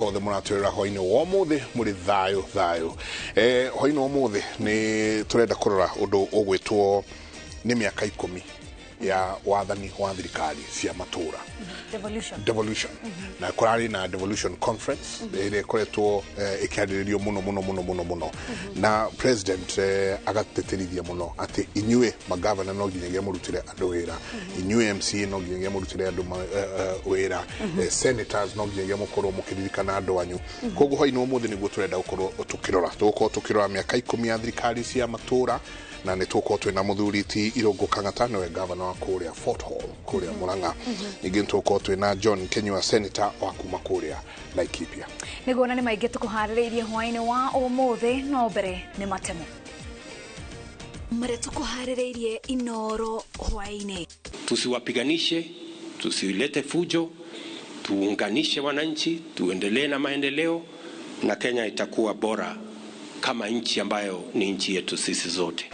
othe muratwira hoine wo muthe muri thayo hoine wo muthe ni turenda kurora undu ugwitwo ni miaka 10 ya wathani wa thirikari cia matura devolution na kurari na devolution conference ile koretwo ikiariririo muno na president agateterithia muno ati inyue magavana no nginyagia murutire andu wira inyue MC no nginyagia murutire andu wira senators no nginyagia mukorwo mukiririkana andu anyu koguo hoine umuthi niguo turenda gukorwo tukirora miaka 10 ya thirikari cia matura na nituko twina muthuriti Irungu Kangatano we governor wa kuria Fort Hall kuria Murang'a ningi nituko twina John Kenywa senator wa kuma kuria Laikipia nigona ni maingi tukuhaririirie hwaini wa umuthi no mbere ni matemo mare tukuhaririirie Inooro hwaini tusiwapiganishe tusilete fujo tuunganishe wananchi tuendelee na maendeleo na Kenya itakuwa bora kama nchi ambayo ni nchi yetu sisi zote.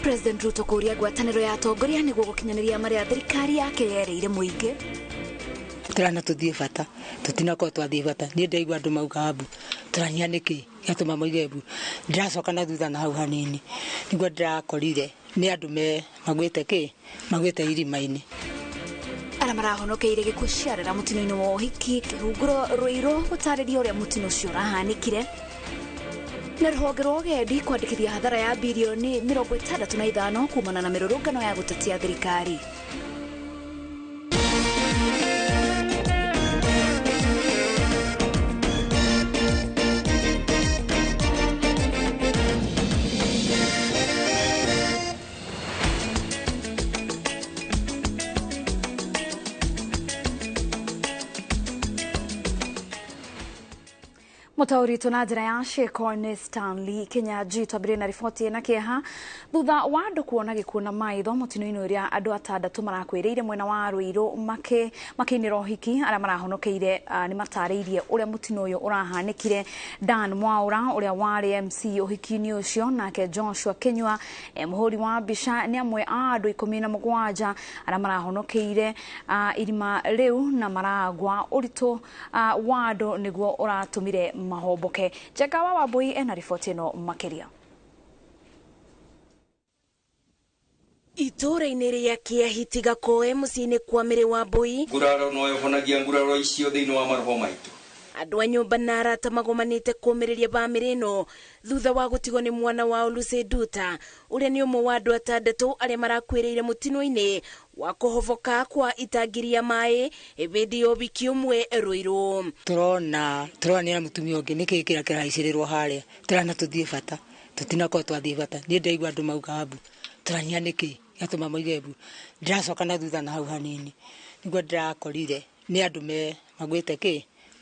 President Ruto kuria gwataniro ya atongoria niguo gukinyaniria maria thirikari yake yereire muingi. Turana tuthie bata tutinako twathie bata ni ndaigua andu mauga abu turania niki yatuma moigebu ndiracoka na thutha na hau hanini niguo ndirakorire ni andu me magwete irima-ini ara marahonokeire gikuo ciarera mutino-ini wa uhiki runguro rwiro gutariria uria mutino ucio urahanikire na rũhonge rwa ũgendi kwandĩkithia hathara ya bilioni 65 kumana na mĩrũrũngano ya gũtetia thirikari. Mutauri tunajira ya Shekone Stanley Kenya twambire na riboti na kieha thutha wa andu kuona gikuo maitho mutino-ini uria andu atandatu marakwiriire mwena wa Ruiru makinira uhiki ara marahonokeire ni matariirie uria mutino uyu urahanikire Dan Mwaura uria wari MC uhiki-ini ucio nake Joshua Kenywa muhuri wa bisha ni amwe a andu 17 ara marahonokeire irima riu na maragwa uritu wa andu niguo uratumire mahomboke. Cheka wa Wambui ena riboti ino makiria. Itura-ini ria kiahitiga koe muciini kwa Miri Wambui nguraro no yohonagia nguraro icio thiini wa maroho maitu andu a nyumba na arata magomanite kumiriria bamiri ino thutha wa gutigo ni mwana wa Lucy Duta uria ni umwe wa andu atandatu aria marakwiriire mutino-ini wa kuhovoka kwa itangiria mai ibindi yo biki umwe Ruiru turona ni mutumia ungi niki kiraicirirwo haria turana tuthie bata tutinako twathie bata ni ndaigua andu mauga abu turania niki yatuma moigebu ndiracoka na thutha na hau hanini niguo ndirakorire ni andu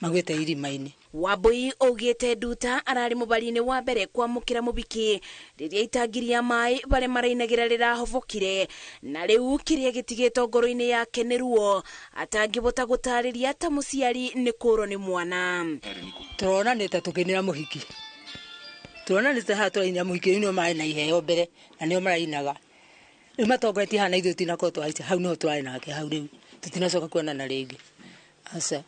magwete irima-ini. Wambui ugite Duta arari mubari-ini wa mbere kwamukira mubiki riria itangiria mai bare marainagira rirahovokire na riu kiria gitigito ngoro-ini yake ni ruo atangibota gutariria ta muciari ni kuro ni mwana. Turona nita tukinira muhiki turona nita haturaina muhiki ni mai na iheo mbere na nio marainaga riu matongoretie hana ithu tinako twaica hau no twari nake hau riu tutinacoka kuona na ringi asa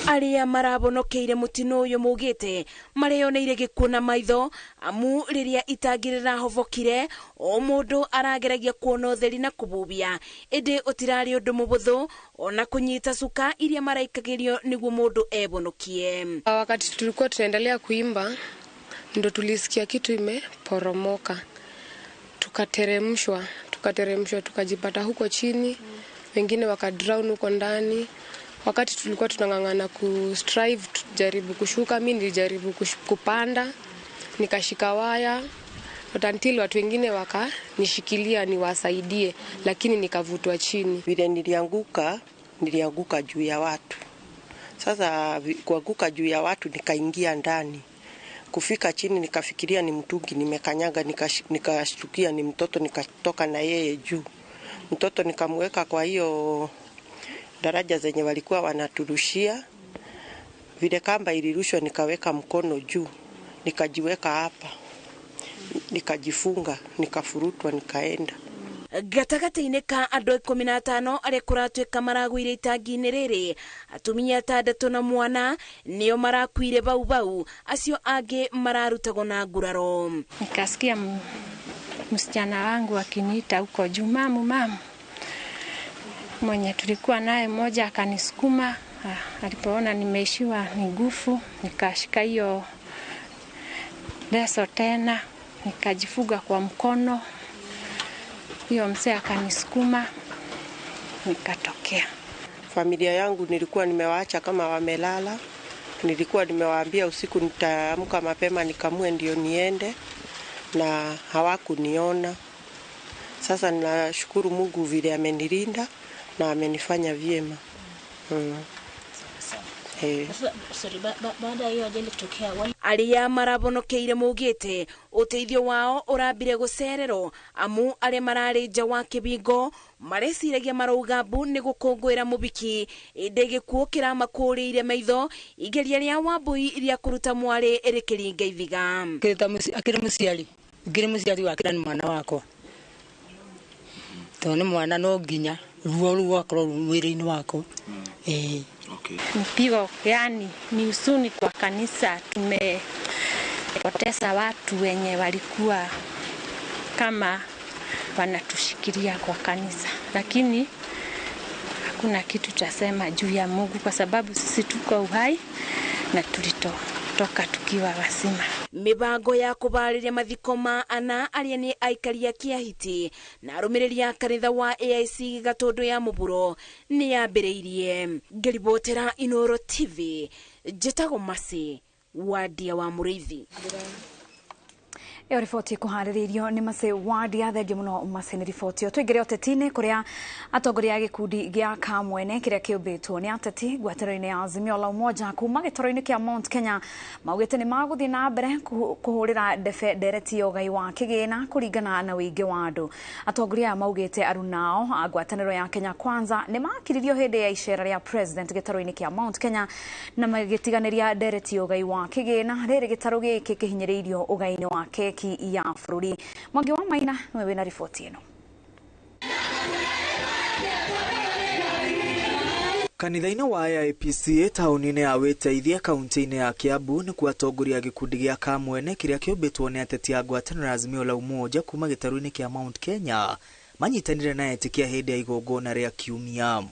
aria marabonokeire mutino uyu mugite marioneire gikuo maitho amu riria itangirira hovokire o mundu arageragia kuona utheri na kububia indi utirari undu mubuthu ona kunyita suka iria maraikagirio niguo mundu ebonokie. Wakati tulikuwa tunaendelea kuimba ndo tulisikia kitu imeporomoka tukateremshwa tukajipata huko chini wengine wakadrown huko ndani. Wakati tulikuwa tunangangana kustrive tujaribu kushuka mimi nilijaribu kupanda nikashika waya until watu wengine wakanishikilia niwasaidie lakini nikavutwa chini. Vile nilianguka juu ya watu. Sasa kuanguka juu ya watu nikaingia ndani. Kufika chini nikafikiria ni mtungi nimekanyaga nikashtukia ni mtoto nikatoka na yeye juu. Mtoto nikamweka kwa hiyo daraja zenye walikuwa wanaturushia. Vile kamba ilirushwa nikaweka mkono juu. Nikajiweka hapa. Nikajifunga, nikafurutwa nikaenda. gatagati-inĩ ka andũ 15 arĩa kũratuĩka maragũire itangi-inĩ rĩrĩ, atumia 6 na mwana nĩo marakuire bau acio angĩ mararutagwo na nguraro. Nikasikia msichana wangu akiniita huko juu, mamu. Mwenye tulikuwa naye mmoja akanisukuma, alipoona nimeishiwa ni nguvu, nikashika hiyo leso tena, nikajifuga kwa mkono. Hiyo mzee akanisukuma, nikatokea. Familia yangu nilikuwa nimewaacha kama wamelala. Nilikuwa nimewaambia usiku nitaamka mapema nikamue ndio niende, na hawakuniona. Sasa ninashukuru Mungu vile amenilinda na amenifanya vyema. Baada hiyo ajali kutokea, aria marabonokeire mugite uteithio wao urambire gucererwo amu aria marari nja wa kibingo mareciragia maraugambu ni gukungwira mubiki inde gikuo kiramakuriire maitho igeria ria Wambui ria kuruta mwari irikiringa ithiga. Akiri musiari wakira ni mwana wako. Tone mwana no nginya ruo akorwo mwiri-ini wako. Okay. Mpigo yani ni usuni kwa kanisa, tumepoteza watu wenye walikuwa kama wanatushikilia kwa kanisa, lakini hakuna kitu tasema juu ya Mungu kwa sababu sisi tuko uhai na tulitoka tukiwa wasima. Mibango ya kubariria mathiko ma ana aria ni aikari a Kiahiti na arumiriri a kanitha wa AIC Gatundu ya Muburo ni yambiriirie. Ngeribotera Inooro TV, njĩtagwo Masi Wadia wa Muriithi. Eo riboti kuharĩrĩirio nĩ Mase Wadia. Thengiũ mũno Mase nĩ riboti. Tũingĩre ũteti-inĩ kũrĩa atongoria a gĩkundi gĩa Kamwene kĩrĩa kĩũmbĩtwo nĩ ateti ngwatanĩro-inĩ ya Azimio la Umoja kuma gĩtaro-inĩ kĩa Mount Kenya maugĩte nĩ magũthiĩ na mbere kũhũrĩra ndebe ndereti ya ũgai wa kĩgĩna kũringana na ũingĩ wa andũ. Atongoria aya maugĩte arunao a ngwatanĩro ya Kenya Kwanza nĩ makiririo hĩndĩ ya icera rĩa president gĩtaro-inĩ kĩa Mount Kenya na magĩtiganĩria ndereti ya ũgai wa kĩgĩna. Rĩrĩ gĩtaro gĩkĩ kĩhinyĩrĩirio ũgai-inĩ wa keki ya bũrũri. Mwangi wa Maina nĩwe wĩna riboti ĩno. Kanitha-inĩ wa AIPC taũni-inĩ ya Wĩteithia kaunti-inĩ ya Kiambu nĩ kwa atongoria gĩkundi gĩa Kamwene kĩrĩa kĩũmbĩtwo nĩ ateti a ngwatanĩro ya Azimio la Umoja kuma gĩtaro-inĩ kĩa Mount Kenya manyitanire na etĩkia hĩndĩ ya igongona rĩa kiumia.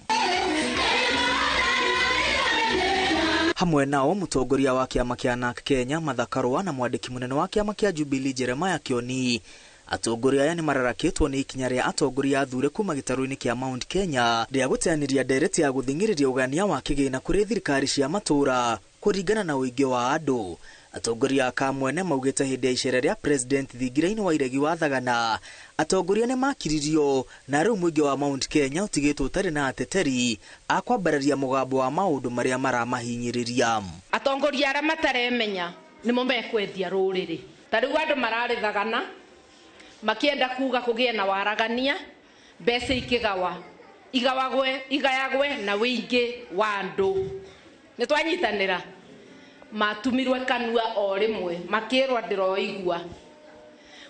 Hamwe nao mũtongoria wa kĩama kĩa NARC Kenya Martha Karua na mwandĩki mũnene wa kĩama kĩa Jubilee Jeremiah Kioni. Atongoria aya nĩ mararakĩtwo nĩ ikinya rĩa atongoria athure kuma gĩtaro-inĩ kĩa Mount Kenya rĩa gũteanĩria ndereti ya gũthing'ĩrĩria ũgania wa kĩgĩna kũrĩ thirikari cia matũũra kũringana na ũingĩ wa andũ. Atongoria a Kamwene maugĩte hĩndĩ ya icera rĩa president thingira-inĩ wa iregi wa Thagana atongoria nĩ makiririo na rĩu mũingĩ wa Mount Kenya ũtigĩtwo ũtarĩ na ateteri a kwambararia mũgambo wa maũndũ marĩa maramahinyĩrĩria. Atongoria arĩa mataremenya nĩmo mekwendia rũrĩrĩ. Ta rĩu andũ mararĩ Thagana makienda kuga kũgĩe na waragania, mbeca igayagwe na wĩingĩ wa andũ. Nĩ twanyitanĩra matumirwe kanua o rĩmwe makĩrwa ndĩroigua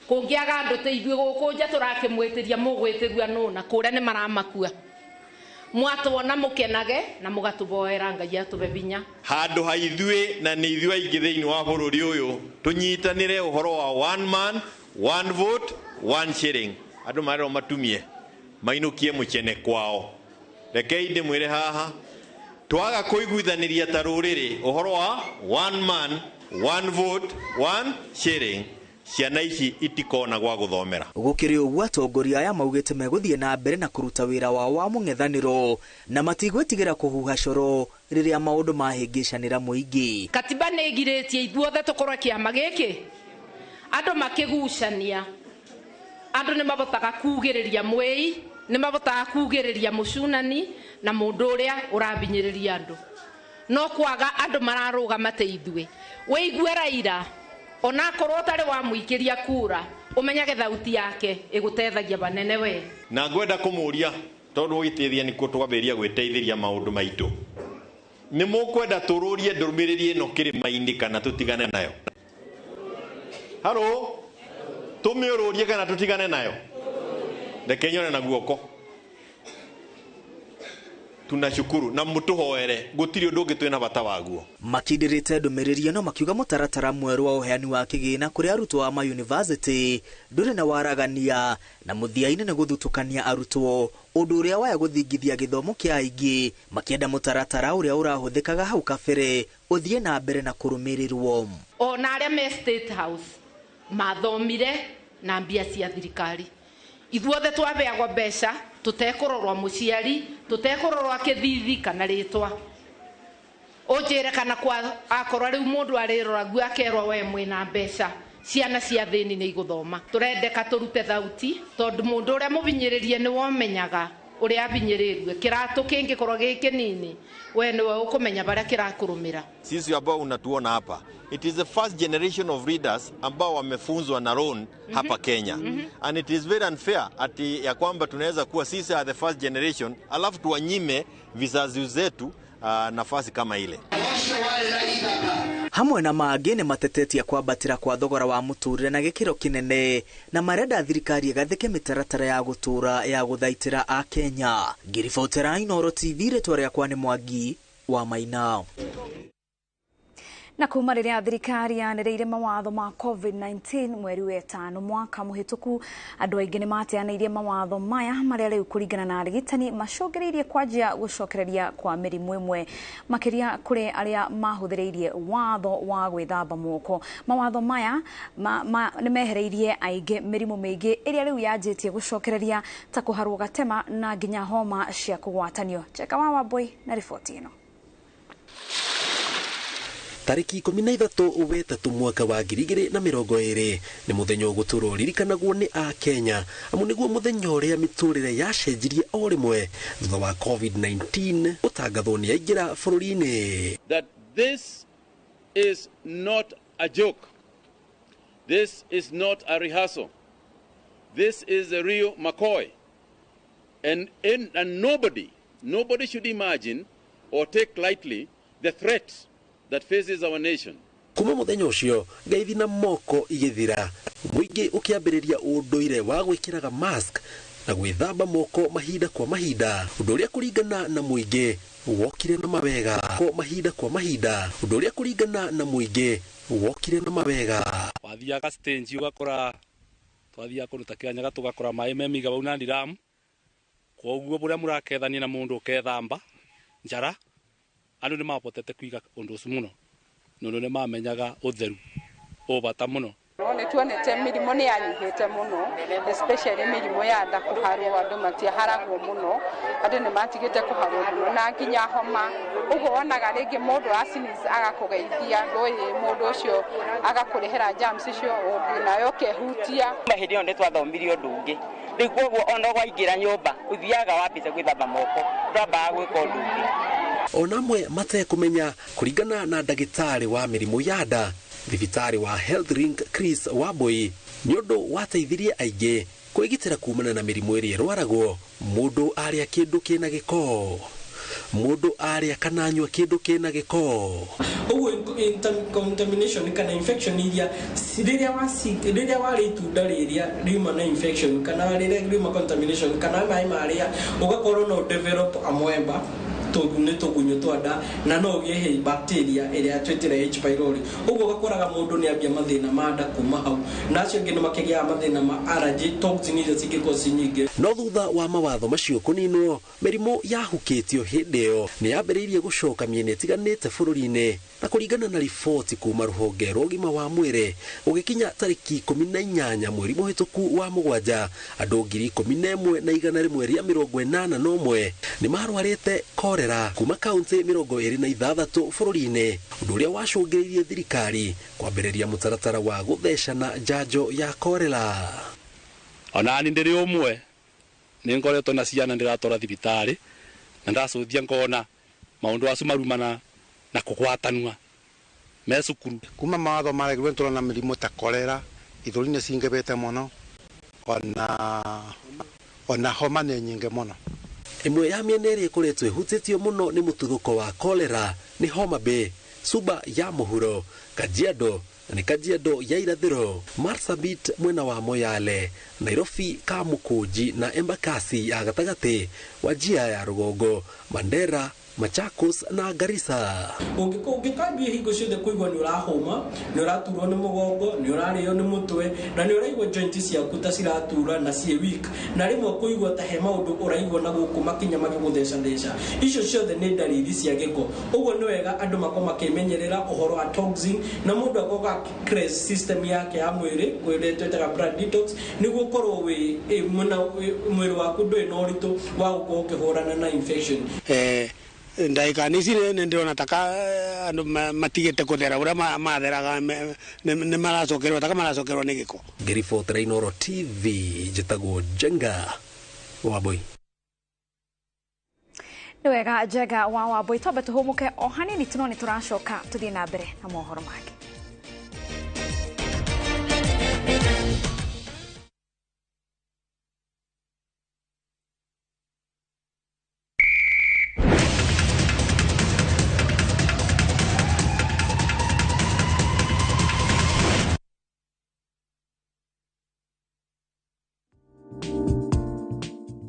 kũngĩaga andũ te ithuĩ gũkũ nja tũrakĩmwĩtĩria mũgwĩtĩria nũna kũrĩa nĩ maramakua mwatwona mũkenage na mũgatũboera Ngai atũbe binya handũ ha ithuĩ na nĩ ithuĩ aingĩ thĩinĩ wa bũrũri ũyũ tũnyitanĩre ũhoro wa one man one vote one shilling. Andũ marĩo matumie mainũkie mũchene kwao. Rekei ndĩmwĩre haha twaga kũiguithanĩria ta rũrĩrĩ ũhoro wa one man one vote one shilling, ciana ici itikona gwa gũthomera. Gũkĩrĩ ũguo atongoria aya maugĩte megũthiĩ na mbere na kũruta wĩra wao wa mũng'ethanĩro na matigwĩtigĩra kũhuha coro rĩrĩa maũndũ mahĩngĩcanĩra mũingĩ. Katiba nĩ igirĩtie ithuothe tũkorwo kĩama gĩkĩ andũ makĩgucania. Andũ nĩ mabotaga kugĩrĩria mwĩi, nĩ mabotaga kugĩrĩria mũcunani na mũndũ ũrĩa ũrabinyĩrĩria andũ. No kwaga andũ mararũgama te ithuĩ. Wĩigue Raila ona korwo ũtarĩ wa mũikĩria kura ũmenyage thauti yake ĩgũteithagia banene we. Na ngwenda kũmũria tondũ gwĩteithia nĩkuo twambĩrĩria gwĩteithĩria maũndũ maitũ. Nĩ mũkwenda tũrũrie ndũmĩrĩri ĩno kĩrĩma-inĩ kana tũtigane nayo? Halo? Tũmĩũrũrie kana tũtigane nayo? Rekenyone na guoko. Tunashukuru na mutuhoere gutiri undu ungi twina bata waguo. Makindirite ndumiriri no makiuga mutaratara mweru wa uheani wa kigina kuri arutwo a ma university nduri na waragania na muthiaine ne guthutukania arutwo undu uria waya guthingithia githomo kia aingi makienda mutaratara uria urahuthikaga hau kabere uthie na mbere na kurumirirwo. Ona aria me State House mathomire na mbia cia thirikari. Ithuothe twabeagwo mbeca tutekororwa muciari tutekororwa kithithi kana ritwa ujire kana kwa akorwa riu mundu arirora gu akerwa we mwina mbeca ciana cia thini ni iguthoma turendeka turute thauti tondu mundu uria mubinyiririe ni womenyaga uria abinyirirwe kiratu kingi korwa giki nini we niwe ukumenya baria kirakurumira. Sisi ambao unatuona hapa, it is the first generation of readers ambao wamefunzwa na Ron hapa Kenya. And it is very unfair ati ya kwamba tunaweza kuwa sisi are the first generation alafu tuwanyime vizazi zetu nafasi kama ile. Hamwe na maangi ni matetetia kwambatira kwa thogora wa muturire na gikiro kinene na marenda thirikari igathike mitaratara ya gutura ya guthaitira a Kenya. Ngiribotera Inooro TV ritwa riakwa ni Mwangi wa Mainao. Na kuma riria thirikari yanereire mawatho ma COVID-19 mweri wa 5 mwaka muhituku andu aingi ni mateaneirie mawatho maya maria riu kuringana na arigitani macogereirie kwanjia gucokereria kwa mirimu imwe makiria kuri aria mahuthireirie watho wa gwithamba moko. Mawatho maya ni mehereirie aingi mirimu mingi iria riu yanjitie gucokereria ta kuharwo gatema na nginya homa cia kugwatanio. Cheka wa boy na ripoti ino. Tariki 13 wetatu mwaka wa 2020 ni muthenya uguturwo ririkanagwo ni a Kenya amu niguo muthenya uria miturire yacenjirie o rimwe thutha wa COVID-19 utangathwo ni aingira bururi-ini. That this is not a joke. This is not a rehearsal. This is a real McCoy. And nobody should imagine or take lightly the threat that faces our nation. Kuma muthenya ucio ngeithi na moko igithira muingi ukiambiriria unduire wa gwikiraga mask na gwithamba moko mahinda kwa mahinda undu uria kuringana na muingi wokire na mawega ko mahinda kwa mahinda undu uria kuringana na muingi wokire na mawega wathiaga stage ugakora twathia kuruta kiranyaga tugakora mai memiga bau na ndiramu koguo buria murakethania na mundu ukethamba njara andu ni mapotete kwiga undu ucio muno nundu ni mamenyaga utheru ubata muno. Ni tuonete mirimo ni yanyihite muno, especially mirimo ya nda kuharwo andu matiaharagwo muno andu ni matigite kuharwo muno na nginya homa uguo wonaga ringi mundu asinize agakugeithia ndoi mundu ucio agakurehera germs icio nayo kehutia mahindi onde twathomirio undu ungi riu koguo ona gwaingira nyumba uthiaga wambite gwithamba moko ndambaga gwika undu ungi onamwe matekumenya kuringana na ndagitari wa mirimu ya nda thibitari wa Health Ring Chris Waboi ni undu wateithirie aingi kwigitira kumana na mirimu iri rwaragwo mundu aria kindu kina giko mundu aria kananywa kindu kina giko uguo contamination kana infection iria riria wari itunda riria riuma na infection kana riria riuma contamination kana mai maria ugakorwo no develop amwemba tugune tugunyo twanda na no gehe bacteria iria twetira H pylori uguo gakoraga mundu ni ambia mathina manda kuma hau nacio ngene makigia mathina ma allergy toxin iria cingikosi nyingi. No thutha wa mawatho macio kuninwo mirimu yahukitio hindi iyo ni yambiriirie gucoka miene tiganite bururi-ini na kuringana na riboti kuma ruhonge rwa ugima wa mwiri ugikinya tariki 18 mweri muhituku wa 7 andu 11,141 ni marwarite korera kuma kaunti 26 bururi-ini undu uria wacungiririe thirikari kwambiriria mutaratara wa guthecana njanjo ya korera. Ona ni ndiri umwe ni ngoretwo na ciana ndiratora thibitari na ndacuthia ngona maundu acu marumana na kugwatanua me cukuru kuma mawatho maregirwe turona mirimo ta korera ithuri-ini cingebete muno ona homa ni nyinge muno. Imwe ya miena iri ikoretwo ihutitio muno ni mututhuko wa kolera ni Homa Bay, Suba ya Muhuro, Kajiado, ni Kajiado ya irathiro, Marsabit mwena wa Moyale, Nairobi Kamukunji na Embakasi ya gatagati, Wajia ya Rugongo, Mandera, Machakos na Garissa. Ungikambia hingo ciothe kuigwa ni urahoma, ni uraturwo ni mugongo, ni urario ni mutwe, na ni uraigwa joints ciaku ta ciratura na cie weak, na rimwe kuigwa ta he maundu uraigwa na guku makinya magigutheca. Icio ciothe ni dalili cia giko. Uguo ni wega andu makoma makimenyerera uhoro wa toxin na mundu akoga cleanse system yake ya mwiri, kwiretaga blood detox, niguo korwo wi mwiri waku ndui na uritu wa gukorwo ukihurana na infection. Ndaika nisi ndio nataka matigete kuthera uria matheraga ni maracokerwa taka maracokerwa ni giko. Grifo Inooro TV jitagwo Jenga Waboi. Niwega Jenga wa Waboi tobe tuhumuke o hanini tunoni turacoka tuthie na mbere na mohoro make.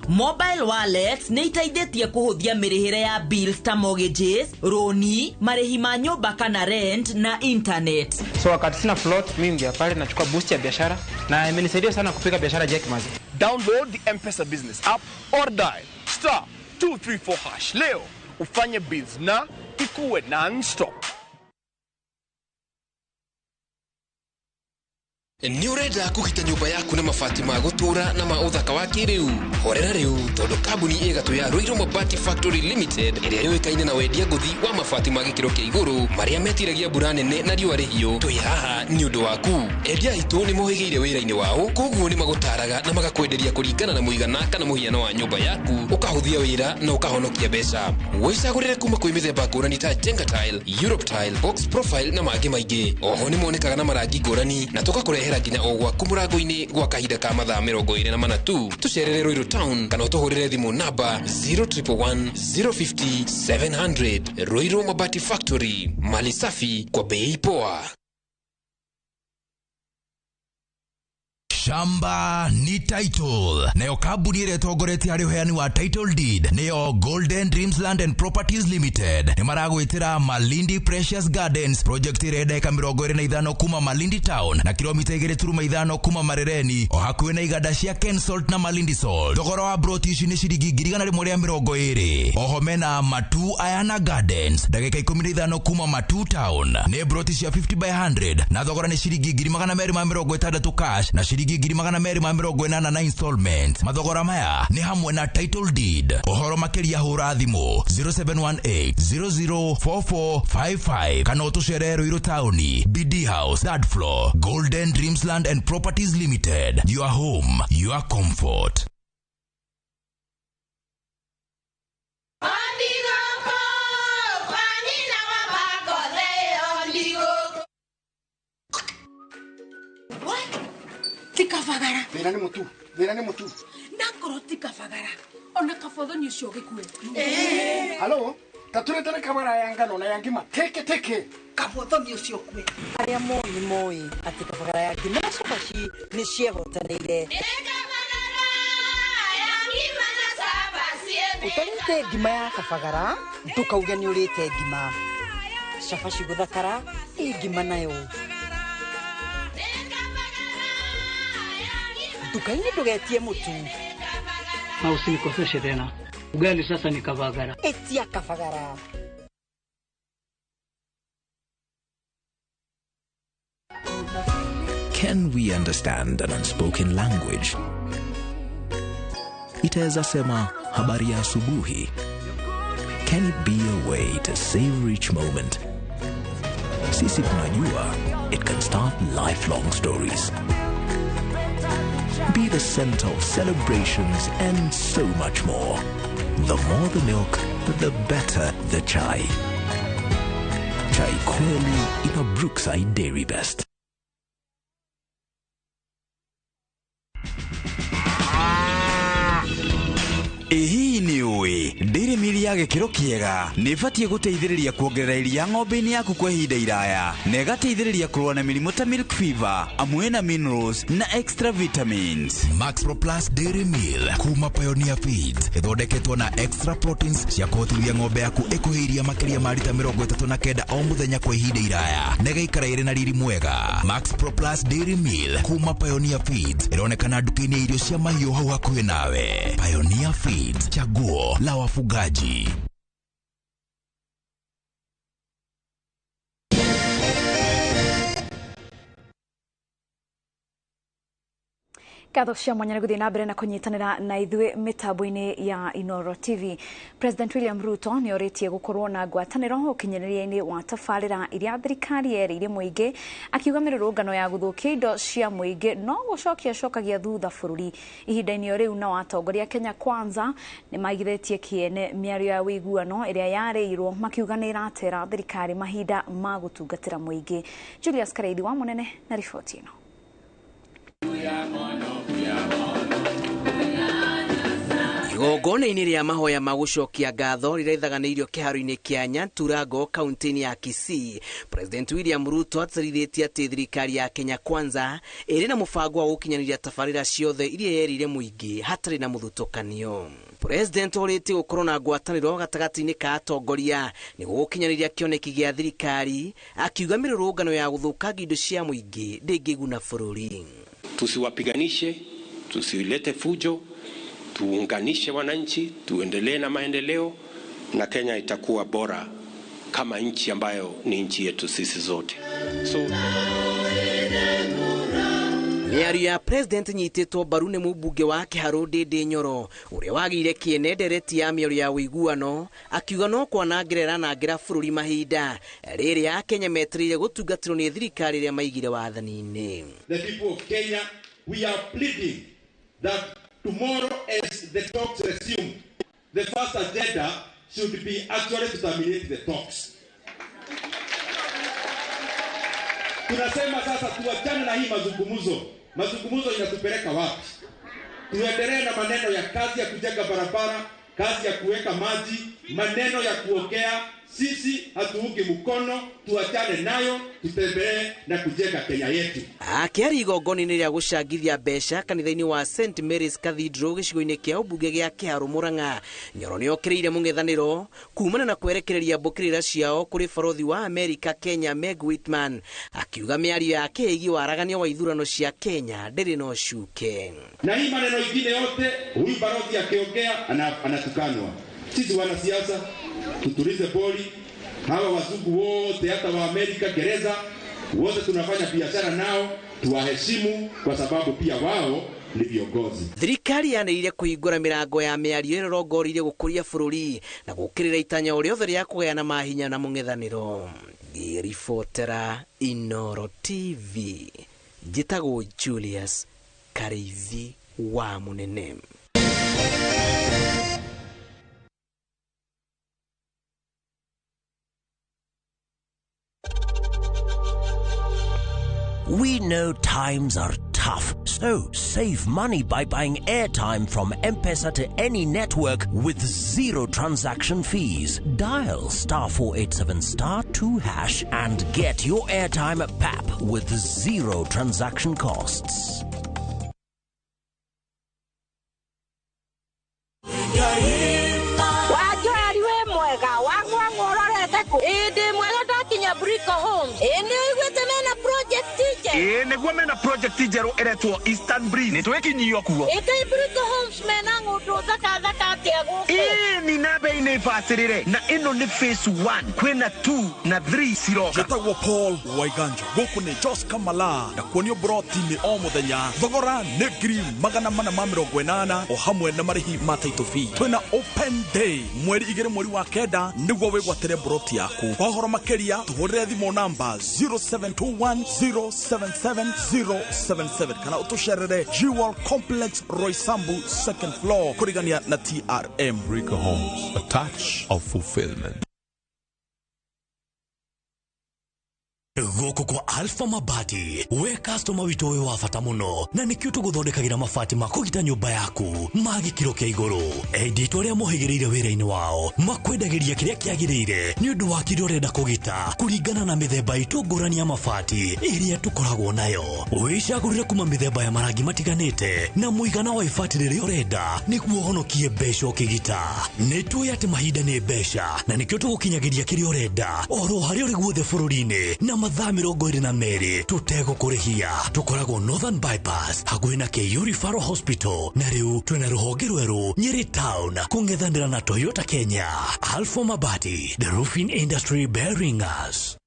Mobile wallets ni itaidetie kuhuthia mirihire ya bills ta mortgages, roni, marehi ma nyumba kana rent na internet. So wakati sina float mimi ngia pale nachukua boost ya biashara na imenisaidia sana kupiga biashara Jack Mazi. Download the M-Pesa business app or dial *234# leo ufanye bills na ikuwe non-stop. Ni urenda kuhita nyumba yaku na mabati ma gutura na ma uthaka wa kiriu. Horera riu tondu kambuni igatu ya Inooro Mabati Factory Limited iria yoikaine na wendia nguthi wa mabati ma gikiro kia iguru maria metiragia mbura nene na riua rihiu. Twi haha ni undu waku. Endia itu ni mohigeire wira-ini wao, koguo ni magutaraga na magakwenderia kuringana na muigana kana muhiano wa nyumba yaku, ukahuthia wira na ukahonokia mbeca. Wicagurire kuma kwi mithemba ngurani ta Jenga Tile, Europe Tile, Box Profile na mangi maingi. Oho ni monekaga na marangi ngurani na tukakurehera nginya ogwa kumurango-ini gwa kahinda ka mathaa 24 tu. Tucerere Inooro Town kana utuhurire thimu namba 0111 050 700. Inooro Mabati Factory, mali safi kwa bei poa. Shamba ni title. Nayo kambuni ire togoreti hari uheani wa title deed nayo Golden Dreams Land and Properties Limited. Ni maragwitira Malindi Precious Gardens project ire deka 25 kuma Malindi Town na kilomita 2.5 kuma Marereni o hakuwe na igada cia Ken Salt na Malindi Salt. Thogora wa broti ici ni ciringi 120. Oho mena Matu Ayana Gardens dagika 15 kuma Matu Town. Ni broti cia 50/100 na thogora ni ciringi 260 cash na ciringi 280 na installment. Mathogora maya ni hamwe na title deed. Ohoro makeria hura thimu 0718004455 kana utucere Inooro Town, BD House, third floor, Golden Dreams Land and Properties Limited. Your home, your comfort. Tikafagara. Vera ni mutu. Nakoro tikafagara. Ona kafodho ni ucio gikue. Halo, taturete na kamera ya ngano na yangima. Teke. Kafodho ni ucio kue. Aria moi ati kafagara ya ngima cabaci ni ciehotanĩire. Utarĩte ngima ya kafagara, ndukauge nĩ ũrĩte ngima. Cabaci gũthakara, ngima nayo. Dukaini ndugetie mutu. Na usinikoseshe tena. Ugali sasa ni kafagara. Etia kafagara. Can we understand an unspoken language? Itaweza sema habari ya asubuhi. Can it be a way to savor each moment? Sisi tunajua it can start lifelong stories. Be the center of celebrations and so much more. The more the milk, the better the chai. Chai kweli ina Brookside Dairy Best. Hii ni Dairy Milk ya gĩkĩro kĩega nĩ ĩbatiĩ gũteithĩrĩria kuongerera iria ng'ombe-inĩ yaku kwa ihinda iraya na ĩgateithĩrĩria kũrũa na mĩrimũ ta milk fever amwe na minerals na extra vitamins. Max Pro Plus Dairy Meal kuma Pioneer Feeds ĩthondeketwo na extra proteins cia kũhotithia ng'ombe yaku ĩkũhĩria makĩria ma lita 39 o mũthenya kwa ihinda iraya na ĩgaikara ĩrĩ na riri mwega. Max Pro Plus Dairy Meal kuma Pioneer Feeds ĩronekana nduka-inĩ ya irio cia mahiũ hau hakuhĩ nawe. Pioneer Feeds, chaguo la wafugaji. Gatho cia mwanya guthi na mbere na kunyitanira na ithuĩ mitambo-inĩ ya Inooro TV. President William Ruto nĩ oritie gukorwo na ngwatanĩro ũkinyanĩria-inĩ wa tabarĩra iria thirikari yerĩire mũingĩ, akiuga mĩrũrũngano ya gũthũkia indo cia mũingĩ no gũcokia thutha bũrũri. Ihinda-inĩ rĩu na atongoria Kenya Kwanza nĩ maigithĩtie kĩene mĩario ya ũiguano ĩrĩa yarĩirwo, makiuga nĩ ĩratera thirikari mahinda ma gũtungatĩra mũingĩ. Julius Kareithi wa Mũnene na riboti ĩno. Igongona-inĩ rĩa mahoya ma gũcokia ngatho rĩraithaganĩirio kĩharo-inĩ kĩa Nyaturango kaunti-inĩ ya Kisii, President William Ruto atarithĩtie atĩ thirikari ya Kenya Kwanza ĩrĩ na mũbango wa gũkinyanĩria tabarĩra ciothe iria yerĩire mũingĩ hatarĩ na mũthutũkanio. President orĩtie gũkorwo na ngwatanĩro gatagatĩ-inĩ ka atongoria nĩguo gũkinyanĩria kĩoneki gĩa thirikari, akiuga mĩrũrũngano ya gũthũkangia indo cia mũingĩ ndĩngĩguna bũrũri. Tusiwapiganishe, tusilete fujo, tuunganishe wananchi, tuendelee na maendeleo na Kenya itakuwa bora kama nchi ambayo ni nchi yetu sisi zote. Mĩario ya President nyitĩtwo mbaru nĩ mũmbunge wa Kĩharũ Ndĩndĩ Inooro ũrĩa wagĩire kĩene ndereti ya mĩario ya ũiguano, akiuga no kwanangĩra bũrũri mahinda rĩrĩa Kenya metereire gũtungatĩrwo nĩ thirikari ĩrĩa maigire wathani-inĩ. The people of Kenya, we are pleading that tomorrow as the talks resume, the first agenda should be actually to terminate the talks. Tunasema sasa tuachane na hii mazungumzo. Mazungumzo inatupeleka wapi? Tuendelee na maneno ya kazi ya kujenga barabara, kazi ya kuweka maji, maneno ya kuongea. Sisi hatuungi mkono, tuachane nayo, tutembee na kujenga Kenya yetu. Akĩaria igongona-inĩ rĩa gũcangithia mbeca kanitha-inĩ wa St Mary's Cathedral gĩcigo-inĩ kĩa ũmbunge gĩa Kĩharũ Mũrang'a, Inooro nĩ okĩrĩire mũng'ethanĩro kumana na kwerekereria mbũkĩrĩra ciao kũrĩ barothi wa Amerika Kenya Meg Whitman, akiuga mĩario yake ĩgiĩ waragania wa ithurano cia Kenya ndĩrĩ na ũcuke. Na hii maneno ingine yote huyu barothi akiongea anatukanwa. Sisi wanasiasa tutulize boli, hawa wazungu wote hata wa Amerika gereza wote tunafanya biashara nao, tuwaheshimu kwa sababu pia wao ni viongozi. Thirikari yanĩrĩire kũhingũra mĩrango ya mĩario ĩrorongorire gũkũria bũrũri na gũkĩrĩra itanya rĩothe rĩa kũgayana mahinya na mũng'ethanĩro. Ngĩribotera Inooro TV, njĩtagwo Julius Kareithi wa Mũnene. We know times are tough, so save money by buying airtime from M-Pesa to any network with zero transaction fees. Dial *487*2# and get your airtime PAP with zero transaction costs. Nĩguo mena project njerũ ĩretwo Eastern Breeze. Nĩtwĩkinyio kuo. Brico Homes mena ng'ũndũ thaka atĩa gũkũ. Ni na bei nĩ bacĩrĩre na ĩno nĩ phase 1. Kwĩna 2 na 3 ciroka. Njĩtagwo Paul Waiganjo. Gũkũ nĩ Jos Kamala na kuonio broti-inĩ o mũthenya. Thogora nĩ 480 o hamwe na marĩhi ma title fee. Twĩna open day mweri 2 mweri wa kenda nĩguo wĩgwatĩre broti yaku. Kwa ũhoro makĩria tũhũrĩre thimũ namba 0721077077 kana utusherere Jewel Complex Roysambu second floor kurigania na TRM. Brico Homes, a touch of fulfillment. Goko kwa Alpha Mabati, we customer wito we wafata muno, na nikio tuguthondekagira mabati makugita nyumba yaku, magi kiro kia iguru. Edit uria muhigirire wira-ini wao, makwendagiria kiria kiagirire, ni undu wa kiria urenda kugita, kuringana na mithemba itu ngurani ya mabati iria tukoragwo nayo. Wicagurire kuma mithemba ya marangi matiganite, na muigana wa ibati riria urenda, niguo honokie mbeca ukigita. Nituoye ati mahinda ni mbeca, na nikio tugukinyagiria kiria urenda, oro haria uri guothe bururi-ini, na mathaa 22 tutegũkũrĩhia. Tukoragwo Northern Bypass hakuhĩ na KU Referral Hospital, na rĩu twĩna rũhonge rwerũ Nyeri Town kũng'ethanĩra na Toyota Kenya. Alpha Mabati, the roofing industry bearing us.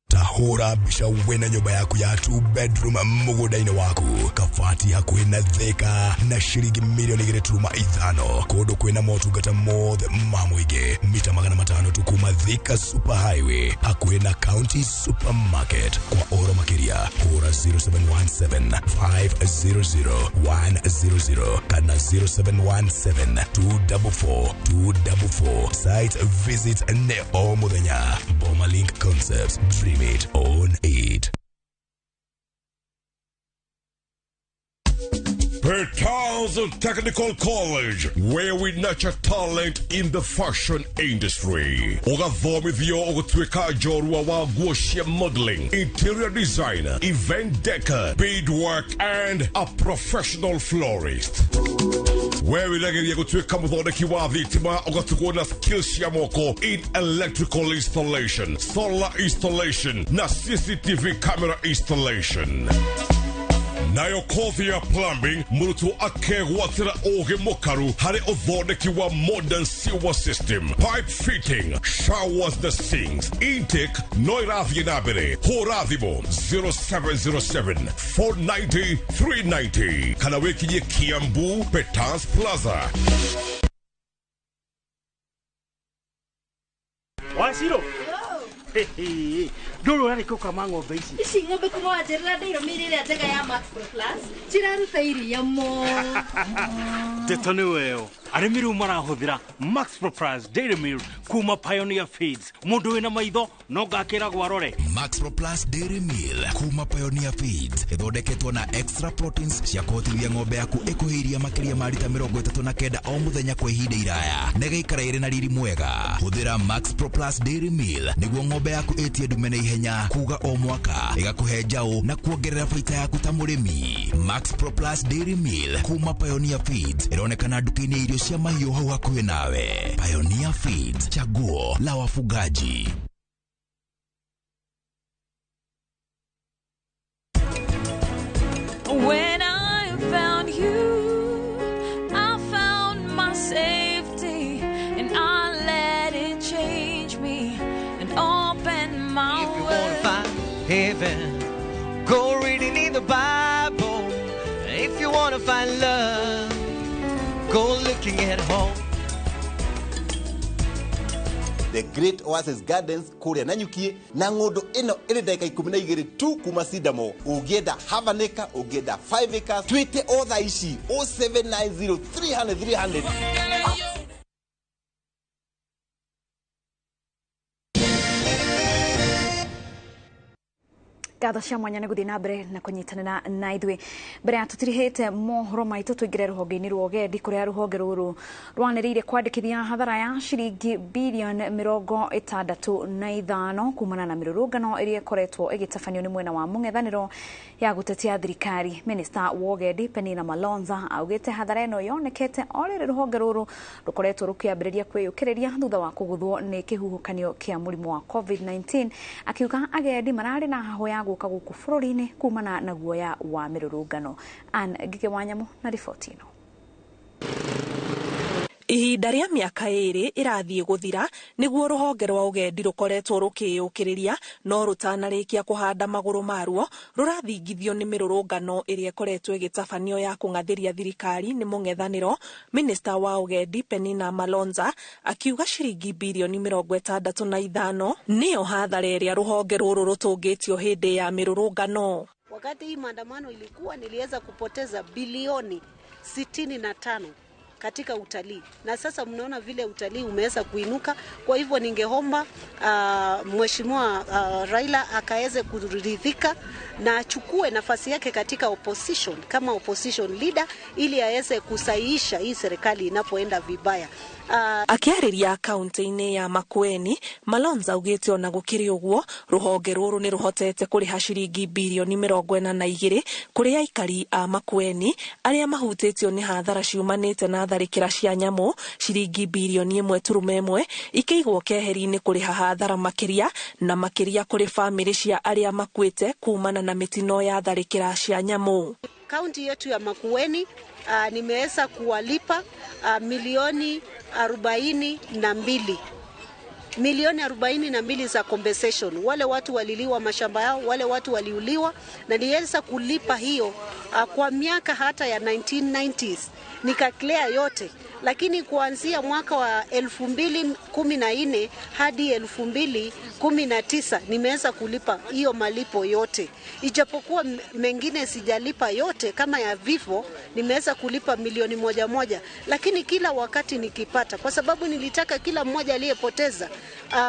Tahura bisha wena nyumba yaku ya 2-bedroom mugudaini waku. Kafati hakuhi na theka na shiringi milioni 5 kodo kwena motungata mothe mamuige. Mita 500 tukuma Thika Super Highway hakuhi na County Supermarket. Kwa oro makiria hura 0717-500-100 kana 0717-244-244. Site visit Neo Mudenya. Boma Link Concepts. Dream it, own it. Petals Technical College, where we nurture talent in the fashion industry. Ogathomithio ogutwika jorua wa guoshia modeling, interior designer, event decor, beadwork, and a professional florist. Where we legeria gutwika muthondeki wa thitima ogatuko na skills ya moko in electrical installation, solar installation, na CCTV camera installation. Nayo kothi ya plumbing, murutu akegwatira oge mokaru hari uthondeki wa modern sewer system, pipe fitting, showers na sinks. Intake no irathie na mbere. Hura thimu 0707-490-390. Kana wekinye Kiambu Petans Plaza. Wasiro. Dolo yani koka mango beisi. Isi ngombe kuma jerla dai romiri ile ateka ya Max Pro Plus. Chiraru tairi ya mo. Tetone weo. Aremiru marahuthira Max Pro Plus Dairy Meal kuma Pioneer Feeds. Mundu wina maitho no gakira gwarore. Max Pro Plus Dairy Meal kuma Pioneer Feeds ithondeketwo na extra proteins cia kuhotithia ng'ombe yaku ikuhiria makiria ma lita 39 o muthenya kwa ihinda iraya na gaikara iri na riri mwega. Huthira Max Pro Plus Dairy Meal niguo ng'ombe yaku etie ndume na ihenya kuga o mwaka igakuhe njau na kuongerera baita yaku ta murimi. Max Pro Plus Dairy Meal kuma Pioneer Feeds ironekana duka-ini ya irio cia mahiũ hau hakuhĩ nawe. Pioneer Feeds, chaguo la wafugaji. When I found you, I found my safety, and I let it change me and open my world. If you wanna find heaven, go reading in the Bible. If you wanna find love, go looking at home. The Great Oasis Gardens kuria nanyukie na ngondo ino iri daika 12 tu kuma Sidamo. Ugienda half an acre, ugienda 5 acres. Tweete otha ishi 0790 300 300. Gatho cia mwanya nĩ gũthiĩ na mbere na kũnyitanĩra na ithuĩ mbere ya tũtirihĩte mohoro maitũ tũingĩre rũhonge-inĩ rwa ũgendi kũrĩa rũhonge rũrũ rwanĩrĩire kwandĩkithia hathara ya ciringi bilioni 65 kumana na mĩrũrũngano ĩrĩa ĩkoretwo ĩgĩtabanio nĩ mwena wa mũng'ethanĩro ya gũtetia thirikari. Minister wa ũgendi Penina Malonza augĩte hathara ĩno yonekete o rĩrĩ rũhonge rũrũ rũkoretwo rũkĩambĩrĩria kwĩyũkĩrĩria thutha wa kũgũthwo nĩ kĩhuhũkanio kĩa mũrimũ wa COVID-19, akiuga agendi mararĩ na haho ya gũka gũkũ bũrũri-inĩ kumana na guoya wa mĩrũrũngano. Ngike Wanyamu na riboti ĩno. Ihinda rĩa mĩaka 2 irathiĩ gũthira nĩguo rũhonge rwa ũgendi rũkoretwo rũkĩyũkĩrĩria no rũtanarĩkia kũhanda magũrũ maruo rũrathingithio nĩ mĩrũrũngano ĩrĩa ĩkoretwo ĩgĩtabanio ya kũng'athĩria thirikari nĩ mũng'ethanĩro. Minister wa ũgendi Penina Malonza akiuga ciringi bilioni 65 nĩyo hathara ĩrĩa rũhonge rũrũ rũtũngĩtio hĩndĩ ya mĩrũrũngano. Wakati hii maandamano ilikuwa niliweza kupoteza bilioni 65 katika utalii, na sasa mnaona vile utalii umeweza kuinuka. Kwa hivyo ningeomba mheshimiwa Raila akaweze kuridhika na achukue nafasi yake katika opposition kama opposition leader, ili aweze kusahihisha hii serikali inapoenda vibaya. Akiariria kaunti-ini ya Makueni, Malonza augite ona gukiri uguo ruhonge ruru ni ruhotete kuriha ciringi bilioni 42 kuri aikari a Makueni aria mahutitio ni hathara ciumanite na tharikira cia nyamu ciringi bilioni 1.1 ikeigwo keheri-ini kuriha hathara makiria na makiria kuri family cia aria makuite kumana na mitino ya tharikira cia nyamu. Kaunti yetu ya Makueni nimeweza kuwalipa milioni 42. Milioni 42 za compensation. Wale watu waliliwa mashamba yao, wale watu waliuliwa, na niliweza kulipa hiyo kwa miaka hata ya 1990s. Nikaclear yote. Lakini kuanzia mwaka wa 2014 hadi 2019 nimeweza kulipa hiyo malipo yote. Ijapokuwa mengine sijalipa yote kama ya vifo, nimeweza kulipa milioni 1, lakini kila wakati nikipata, kwa sababu nilitaka kila mmoja aliyepoteza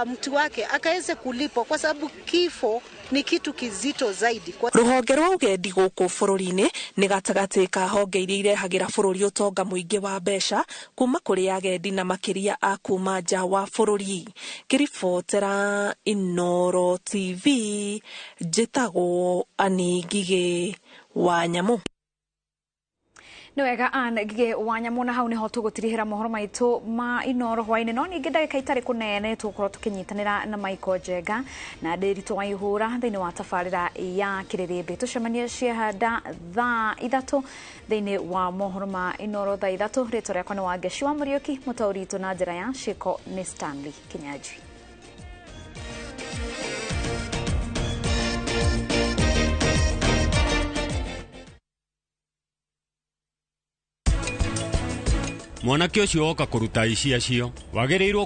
mtu wake akaweze kulipwa, kwa sababu kifo ni kitu kizito zaidi. Ruhonge rwa ugendi guku bururi-ini ni gatagati ka honge iria irehagira bururi utonga muingi wa mbeca kuma kuri agendi na makiria a kuma nja wa bururi. Kiribotera Inooro TV, njitagwo Ani Ngige wa Nyamu. No wega Anne Ngige wa Nyamu, na hau niho tugutirihira mohoro maitu ma Inooro hwaini, no ningi ndagika itari kunene tukorwo tukinyitanira na Michael Jenga na Ndiritu wa Ihura thiini wa tafarira ya Kiririmbi. Tucemanie ciehanda thaa 3 thiini wa mohoro ma Inooro thaa 3. Ritwa riakwa ni Wangeshi wa Muriuki, mutauritu na njira ya Shiko ni Stanley Kinyaji. Mwanake ucio oka kuruta ici acio wagiriirwo